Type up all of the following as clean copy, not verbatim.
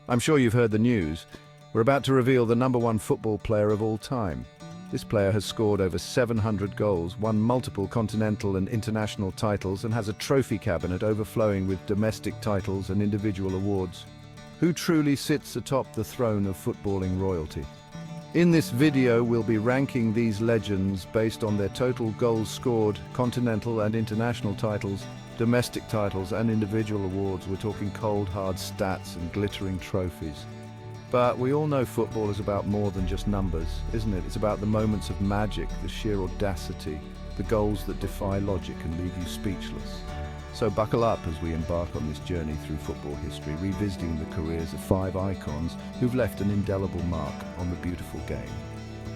I'm sure you've heard the news. We're about to reveal the #1 football player of all time. This player has scored over 700 goals, won multiple continental and international titles, and has a trophy cabinet overflowing with domestic titles and individual awards. Who truly sits atop the throne of footballing royalty? In this video, we'll be ranking these legends based on their total goals scored, continental and international titles, domestic titles and individual awards. We're talking cold, hard stats and glittering trophies. But we all know football is about more than just numbers, isn't it? It's about the moments of magic, the sheer audacity, the goals that defy logic and leave you speechless. So buckle up as we embark on this journey through football history, revisiting the careers of 5 icons who've left an indelible mark on the beautiful game.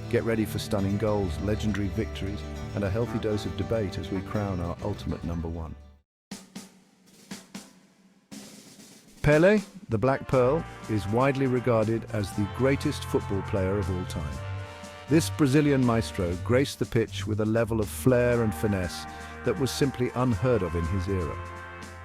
Get ready for stunning goals, legendary victories, and a healthy dose of debate as we crown our ultimate #1. Pele, the Black Pearl, is widely regarded as the greatest football player of all time. This Brazilian maestro graced the pitch with a level of flair and finesse that was simply unheard of in his era.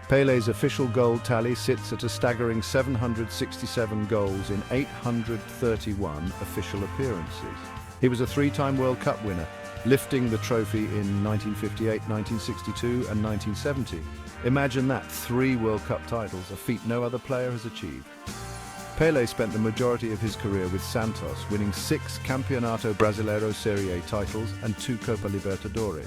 Pele's official goal tally sits at a staggering 767 goals in 831 official appearances. He was a 3-time World Cup winner, lifting the trophy in 1958, 1962 and 1970. Imagine that, 3 World Cup titles, a feat no other player has achieved. Pele spent the majority of his career with Santos, winning 6 Campeonato Brasileiro Serie A titles and 2 Copa Libertadores.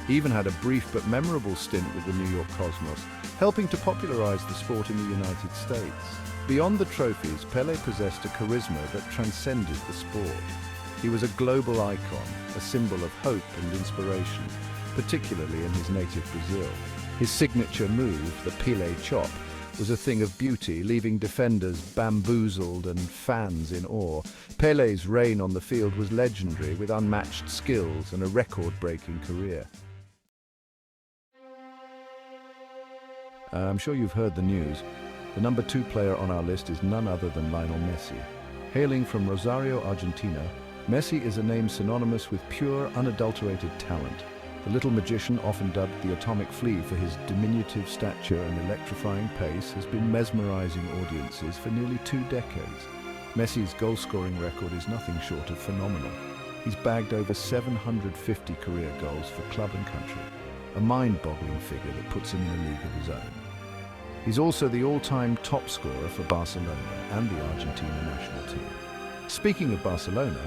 He even had a brief but memorable stint with the New York Cosmos, helping to popularize the sport in the United States. Beyond the trophies, Pele possessed a charisma that transcended the sport. He was a global icon, a symbol of hope and inspiration, particularly in his native Brazil. His signature move, the Pele chop, was a thing of beauty, leaving defenders bamboozled and fans in awe. Pele's reign on the field was legendary, with unmatched skills and a record-breaking career. I'm sure you've heard the news. The #2 player on our list is none other than Lionel Messi. Hailing from Rosario, Argentina, Messi is a name synonymous with pure, unadulterated talent. The little magician, often dubbed the atomic flea for his diminutive stature and electrifying pace, has been mesmerizing audiences for nearly 2 decades. Messi's goal-scoring record is nothing short of phenomenal. He's bagged over 750 career goals for club and country, a mind-boggling figure that puts him in a league of his own. He's also the all-time top scorer for Barcelona and the Argentina national team. Speaking of Barcelona,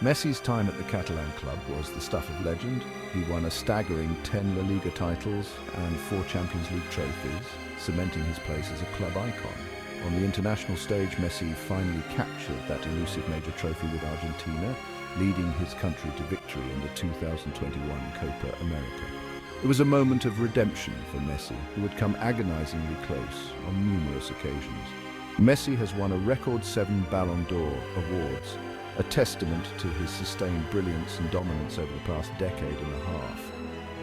Messi's time at the Catalan club was the stuff of legend. He won a staggering 10 La Liga titles and 4 Champions League trophies, cementing his place as a club icon. On the international stage, Messi finally captured that elusive major trophy with Argentina, leading his country to victory in the 2021 Copa America. It was a moment of redemption for Messi, who had come agonizingly close on numerous occasions. Messi has won a record 7 Ballon d'Or awards, a testament to his sustained brilliance and dominance over the past decade and a half.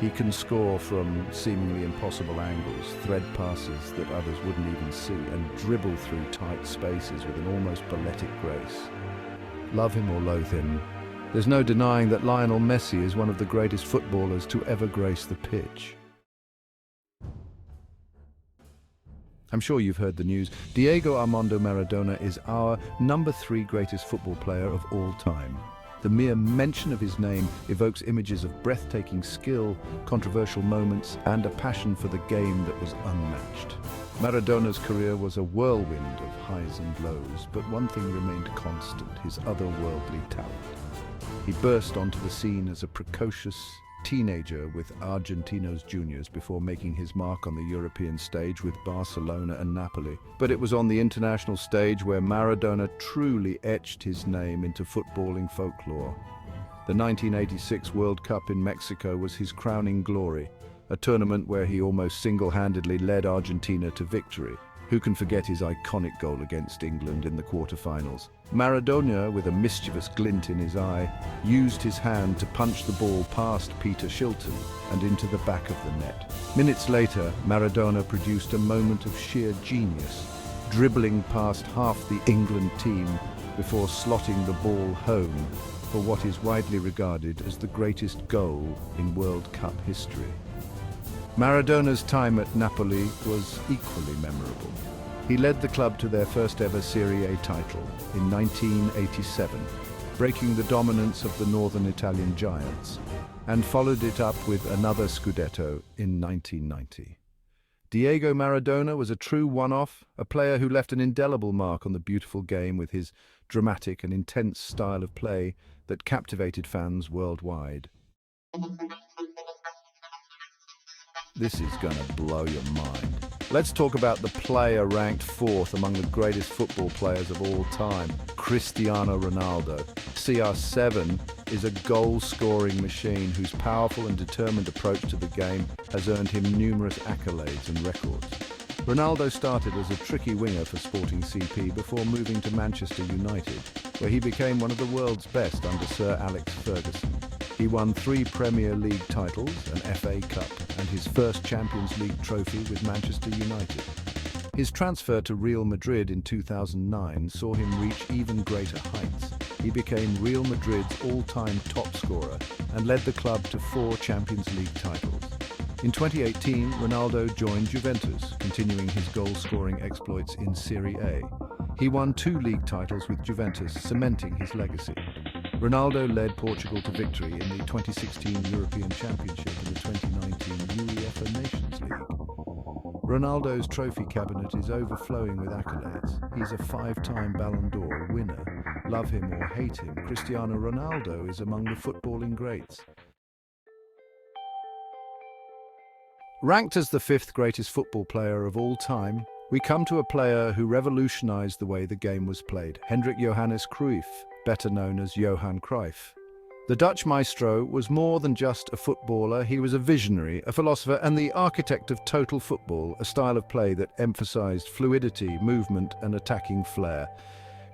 He can score from seemingly impossible angles, thread passes that others wouldn't even see, and dribble through tight spaces with an almost balletic grace. Love him or loathe him, there's no denying that Lionel Messi is one of the greatest footballers to ever grace the pitch. I'm sure you've heard the news. Diego Armando Maradona is our #3 greatest football player of all time. The mere mention of his name evokes images of breathtaking skill, controversial moments, and a passion for the game that was unmatched. Maradona's career was a whirlwind of highs and lows, but one thing remained constant: his otherworldly talent. He burst onto the scene as a precocious teenager with Argentinos Juniors before making his mark on the European stage with Barcelona and Napoli. But it was on the international stage where Maradona truly etched his name into footballing folklore. The 1986 World Cup in Mexico was his crowning glory, a tournament where he almost single-handedly led Argentina to victory. Who can forget his iconic goal against England in the quarter-finals? Maradona, with a mischievous glint in his eye, used his hand to punch the ball past Peter Shilton and into the back of the net. Minutes later, Maradona produced a moment of sheer genius, dribbling past half the England team before slotting the ball home for what is widely regarded as the greatest goal in World Cup history. Maradona's time at Napoli was equally memorable. He led the club to their first ever Serie A title in 1987, breaking the dominance of the northern Italian giants, and followed it up with another Scudetto in 1990. Diego Maradona was a true one-off, a player who left an indelible mark on the beautiful game with his dramatic and intense style of play that captivated fans worldwide. This is gonna blow your mind. Let's talk about the player ranked fourth among the greatest football players of all time, Cristiano Ronaldo. CR7 is a goal-scoring machine whose powerful and determined approach to the game has earned him numerous accolades and records. Ronaldo started as a tricky winger for Sporting CP before moving to Manchester United, where he became one of the world's best under Sir Alex Ferguson. He won 3 Premier League titles, an FA Cup, and his first Champions League trophy with Manchester United. His transfer to Real Madrid in 2009 saw him reach even greater heights. He became Real Madrid's all-time top scorer and led the club to 4 Champions League titles. In 2018, Ronaldo joined Juventus, continuing his goal-scoring exploits in Serie A. He won 2 league titles with Juventus, cementing his legacy. Ronaldo led Portugal to victory in the 2016 European Championship and the 2019 UEFA Nations League. Ronaldo's trophy cabinet is overflowing with accolades. He's a 5-time Ballon d'Or winner. Love him or hate him, Cristiano Ronaldo is among the footballing greats. Ranked as the 5th greatest football player of all time, we come to a player who revolutionized the way the game was played, Hendrik Johannes Cruyff, better known as Johan Cruyff. The Dutch maestro was more than just a footballer, he was a visionary, a philosopher, and the architect of total football, a style of play that emphasized fluidity, movement, and attacking flair.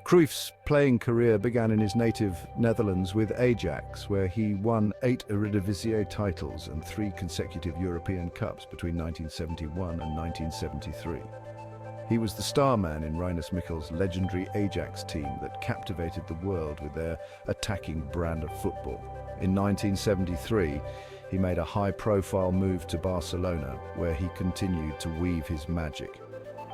Cruyff's playing career began in his native Netherlands with Ajax, where he won 8 Eredivisie titles and 3 consecutive European Cups between 1971 and 1973. He was the star man in Rinus Michels' legendary Ajax team that captivated the world with their attacking brand of football. In 1973, he made a high-profile move to Barcelona, where he continued to weave his magic.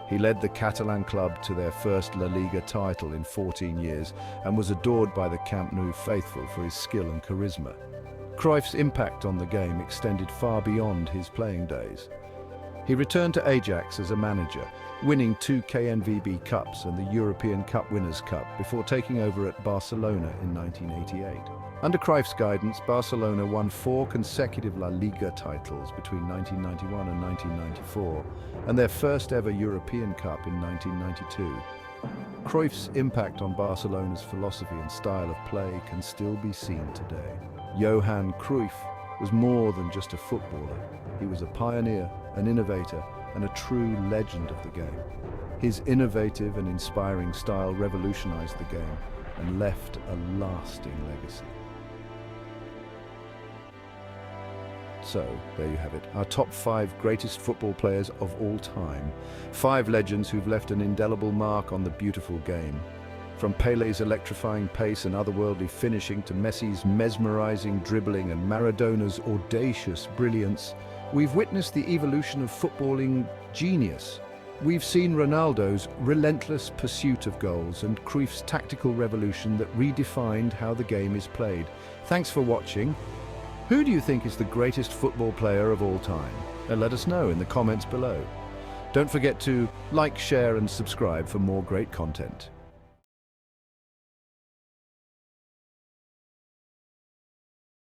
He led the Catalan club to their first La Liga title in 14 years and was adored by the Camp Nou faithful for his skill and charisma. Cruyff's impact on the game extended far beyond his playing days. He returned to Ajax as a manager, winning 2 KNVB Cups and the European Cup Winners' Cup before taking over at Barcelona in 1988. Under Cruyff's guidance, Barcelona won 4 consecutive La Liga titles between 1991 and 1994, and their first ever European Cup in 1992. Cruyff's impact on Barcelona's philosophy and style of play can still be seen today. Johan Cruyff was more than just a footballer. He was a pioneer, an innovator, and a true legend of the game. His innovative and inspiring style revolutionized the game and left a lasting legacy. So, there you have it, our top 5 greatest football players of all time. 5 legends who've left an indelible mark on the beautiful game. From Pele's electrifying pace and otherworldly finishing to Messi's mesmerizing dribbling and Maradona's audacious brilliance, we've witnessed the evolution of footballing genius. We've seen Ronaldo's relentless pursuit of goals and Cruyff's tactical revolution that redefined how the game is played. Thanks for watching. Who do you think is the greatest football player of all time? Let us know in the comments below. Don't forget to like, share, and subscribe for more great content.